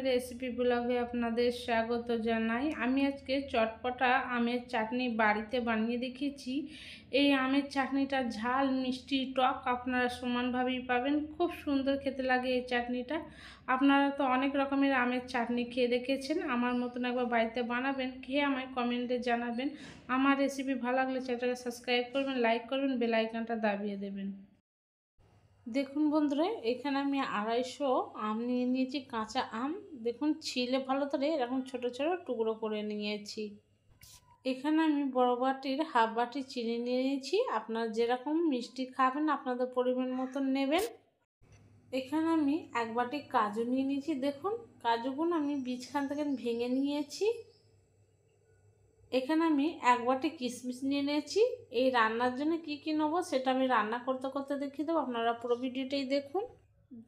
Recipe ব্লগে আপনাদের স্বাগত জানাই। আমি আজকে চটপটা আমের চাটনি বাড়িতে বানিয়ে দেখিয়েছি। এই আমের চাটনিটা ঝাল মিষ্টি টক আপনারা সমানভাবেই পাবেন। খুব সুন্দর খেতে লাগে এই চাটনিটা। আপনারা তো অনেক রকমের আমের চাটনি খেয়ে দেখেছেন, আমার মতন একবার বাড়িতে বানাবেন, খেয়ে আমায় কমেন্টে জানাবেন। আমার রেসিপি ভালো লাগলে চ্যানেলটাকে সাবস্ক্রাইব করবেন, লাইক করবেন, বেল আইকনটা দাবিয়ে দেবেন। দেখুন বন্ধুরা, এখানে আমি 250 আম নিয়ে নিয়েছি, কাঁচা আম। দেখুন ছিলে ভালো করে এরকম ছোট ছোট টুকরো করে নিয়েছি। এখানে আমি বড় বাটির হাফ বাটি চিনি নিয়ে নিয়েছি। আপনারা যেরকম মিষ্টি খাবেন আপনাদের পরিমাণ মতন নেবেন। এখানে আমি 1 বাটি কাজু নিয়ে নিয়েছি। দেখুন কাজুগুলো আমি বীজখান থেকে ভেঙে নিয়েছি। এখানে আমি 1 বাটি কিশমিশ নিয়ে নিয়েছি। এই রান্নার জন্য কি কি নেবো সেটা আমি রান্না করতে করতে দেখিয়ে দেবো, আপনারা পুরো ভিডিওটাই দেখুন।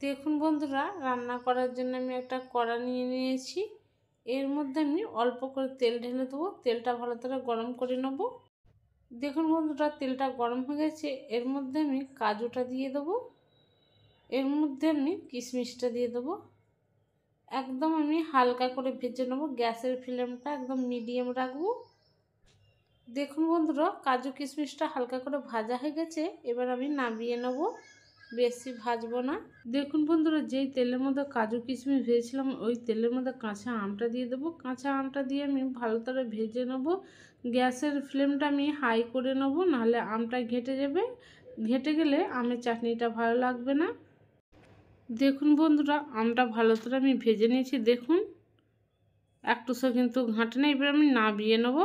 দেখুন বন্ধুরা, রান্না করার জন্য আমি একটা কড়া নিয়ে নিয়েছি। এর মধ্যে আমি অল্প করে তেল ঢেলে দেবো। তেলটা ভালো করে গরম করে নেব। দেখুন বন্ধুরা, তেলটা গরম হয়ে গেছে। এর মধ্যে আমি কাজুটা দিয়ে দেবো। এর মধ্যে আমি কিশমিশটা দিয়ে দেবো। একদম আমি হালকা করে ভেজে নেবো। গ্যাসের ফ্লেমটা একদম মিডিয়াম রাখবো। দেখুন বন্ধুরা, কাজু কিশমিশটা হালকা করে ভাজা হয়ে গেছে। এবার আমি নামিয়ে নেব, বেশি ভাজবো না। দেখুন বন্ধুরা, যেই তেলের মধ্যে কাজু কিশমিশ ভেজেছিলাম ওই তেলের মধ্যে কাঁচা আমটা দিয়ে দেবো। কাঁচা আমটা দিয়ে আমি ভালো করে ভেজে নেব। গ্যাসের ফ্লেমটা আমি হাই করে নেব, নাহলে আমটা ঘেটে যাবে। ঘেটে গেলে আমের চাটনিটা ভালো লাগবে না। দেখুন বন্ধুরা, আমটা ভালো করে আমি ভেজে নিয়েছি। দেখুন একটু সে কিন্তু ঘাঁটে না। এবার আমি নামিয়ে নেব।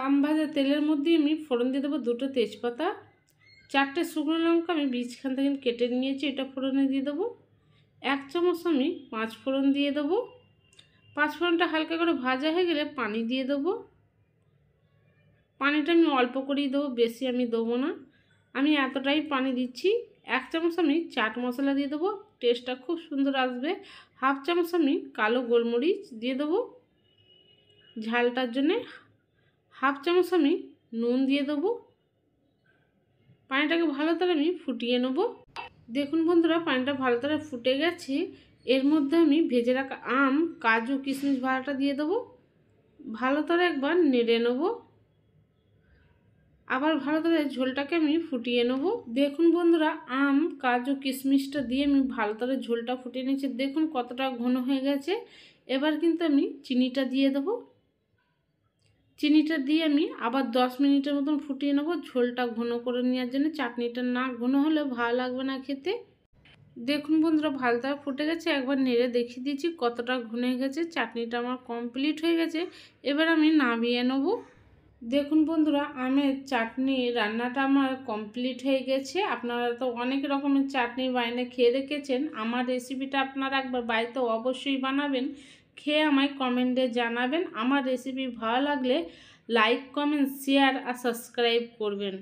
আম ভাজা তেলের মধ্যে আমি ফোড়ন দিয়ে দেবো 2টো তেজপাতা, 4টে শুকনো লঙ্কা আমি বীজখান থেকে কেটে নিয়েছি, এটা ফোড়নে দিয়ে দেবো। 1 চামচ আমি 5 ফোড়ন দিয়ে দেবো। 5 ফোড়নটা হালকা করে ভাজা হয়ে গেলে পানি দিয়ে দেবো। পানিটা আমি অল্প করেই দেবো, বেশি আমি দেবো না। আমি এতটাই পানি দিচ্ছি। 1 চামচ আমি চাট মশলা দিয়ে দেবো, টেস্টটা খুব সুন্দর আসবে। হাফ চামচ আমি কালো গোলমরিচ দিয়ে দেবো ঝালটার জন্যে। হাফ চামচ আমি নুন দিয়ে দেবো। পানিটাকে ভালো করে আমি ফুটিয়ে নেব। দেখুন বন্ধুরা, পানিটা ভালো করে ফুটে গেছে। এর মধ্যে আমি ভেজে রাখা আম কাজু কিশমিশ ভাজাটা দিয়ে দেবো। ভালো করে একবার নেড়ে নেব। আবার ভালো করে ঝোলটাকে আমি ফুটিয়ে নেব। দেখুন বন্ধুরা, আম কাজু কিশমিশটা দিয়ে আমি ভালো করে ঝোলটা ফুটিয়ে নিয়েছি। দেখুন কতটা ঘন হয়ে গেছে। এবার কিন্তু আমি চিনিটা দিয়ে দেবো। চিনিটা দিয়ে আমি আবার 10 মিনিটের মতন ফুটিয়ে নেব, ঝোলটা ঘন করে নেওয়ার জন্য। চাটনিটা না ঘন হলে ভালো লাগবে না খেতে। দেখুন বন্ধুরা, ভালটা ফুটে গেছে। একবার নেড়ে দেখিয়ে দিয়েছি কতটা ঘন হয়ে গেছে। চাটনিটা আমার কমপ্লিট হয়ে গেছে। এবার আমি নামিয়ে নেব। দেখুন বন্ধুরা, আমের চাটনি রান্নাটা আমার কমপ্লিট হয়ে গেছে। আপনারা তো অনেক রকমের চাটনি বানিয়ে খেয়ে দেখেছেন। আমার রেসিপিটা আপনারা একবার বাড়িতে অবশ্যই বানাবেন, খেয়ে আমায় কমেন্টে জানাবেন। আমার রেসিপি ভালো লাগলে লাইক কমেন্ট শেয়ার আর সাবস্ক্রাইব করবেন।